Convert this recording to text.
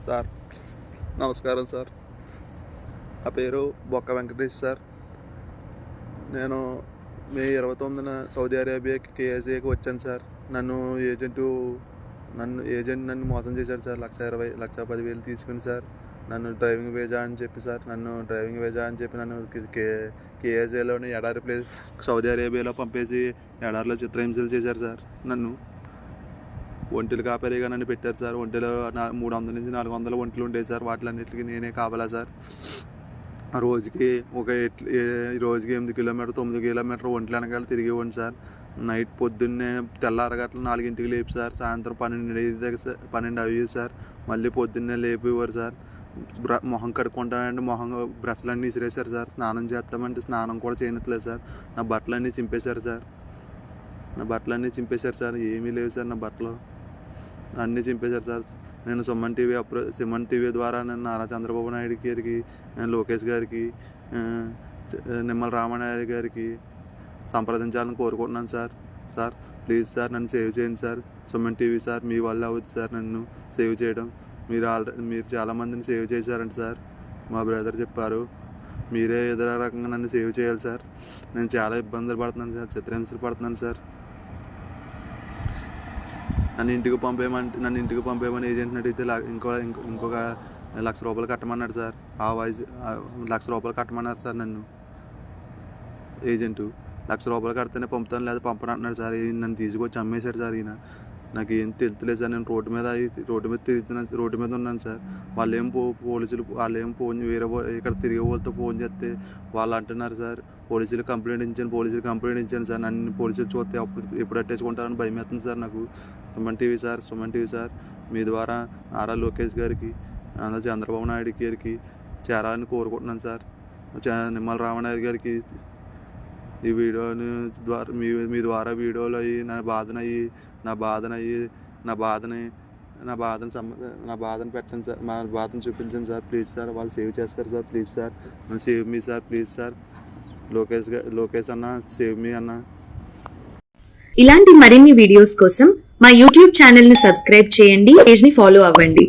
Sir నమస్కారం sir. నా పేరు బొక్క వెంకటేష్ సార్. నేను మే 29న సౌదీ అరేబియాకి కేఎస్ఏకి వచ్చాను సార్. నన్ను ఏజెంట్ నన్ను మోసం చేశాడు సార్. 1,20,000 తీసుకుని సార్ నన్ను డ్రైవింగ్ వీజా అని చెప్పి నన్ను కేఎస్ఏలోని ఎడారి ప్లేస్ సౌదీ అరేబియాలో పంపేసి ఎడారిలో చిత్రహింసలు చేశారు సార్. నన్ను ఒంటెలు కాపరిగా నన్ను పెట్టారు సార్. ఒంటెలో 300 నుంచి 400 ఒంటెలు ఉండేవి సార్. వాటిలన్నిటికీ నేనే కాపలా సార్. రోజుకి 8 కిలోమీటర్ 9 కిలోమీటర్ ఒంటెలు వెనకాల తిరిగేవాడిని సార్. నైట్ పొద్దున్నే తెల్లారగట్ల 4ంటికి లేపి సార్ సాయంత్రం 12 అయ్యేది సార్. మళ్ళీ పొద్దున్నే లేపేవారు సార్. మొహం కడుక్కుంటానంటే బ్రష్లన్నీ విసిరేశారు సార్. స్నానం చేస్తామంటే స్నానం కూడా చేయనట్లేదు సార్. నా బట్టలన్నీ చింపేశారు సార్. ఏమీ లేవు సార్ నా బట్టలు, అన్నీ చింపేశారు సార్. నేను సుమన్ టీవీ ద్వారా నేను నారా చంద్రబాబు నాయుడు గారికి, లోకేష్ గారికి, నిమ్మల రామానాయుడు గారికి సంప్రదించాలని కోరుకుంటున్నాను సార్. ప్లీజ్ సార్ నన్ను సేవ్ చేయండి సార్. సుమన్ టీవీ సార్ మీ వల్ల అవుతుంది సార్ నన్ను సేవ్ చేయడం. మీరు చాలామందిని సేవ్ చేశారంట సార్. మా బ్రదర్ చెప్పారు. మీరే ఏదో రకంగా నన్ను సేవ్ చేయాలి సార్. నేను చాలా ఇబ్బందులు పడుతున్నాను సార్, చిత్రహింసలు పడుతున్నాను సార్. నన్ను ఇంటికి పంపేయమని ఏజెంట్ని అడిగితే ఇంకొక ₹1,00,000 కట్టమన్నాడు సార్. ₹1,00,000 కట్టమన్నారు సార్. నన్ను ఏజెంటు ₹1,00,000 కడితేనే పంపుతాను, లేదా పంపను అంటున్నాడు సార్. నన్ను తీసుకొచ్చి అమ్మేశాడు సార్ ఈయన. నాకు ఏం తెలుస్తలేదు సార్. నేను రోడ్డు మీద ఉన్నాను సార్. పోలీసులు ఇక్కడ తిరిగే వాళ్ళతో ఫోన్ చేస్తే వాళ్ళు అంటున్నారు సార్, పోలీసులు కంప్లైంట్ ఇచ్చాను సార్. నన్ను పోలీసులు చూస్తే ఎప్పుడు అట్టేసుకుంటారని భయం వేస్తుంది సార్ నాకు. సుమన్ టీవీ సార్ మీ ద్వారా నారా లోకేష్ గారికి, చంద్రబాబు నాయుడు గారికి చేరాలని కోరుకుంటున్నాను సార్. నిమ్మల రామానాయుడు గారికి ఈ వీడియోని ద్వారా మీ ద్వారా వీడియోలు అయ్యి నా బాధని పెట్టండి సార్. నా బాధను చూపించండి సార్. Please sir. వాళ్ళు సేవ్ చేస్తారు sir. Please sir save me sir. Please sir. Lokesh అన్న సేవ్ మీ అన్న. ఇలాంటి మరిన్ని వీడియోస్ కోసం మా యూట్యూబ్ ఛానల్ ని సబ్స్క్రైబ్ చేయండి, పేజ్ ని ఫాలో అవ్వండి.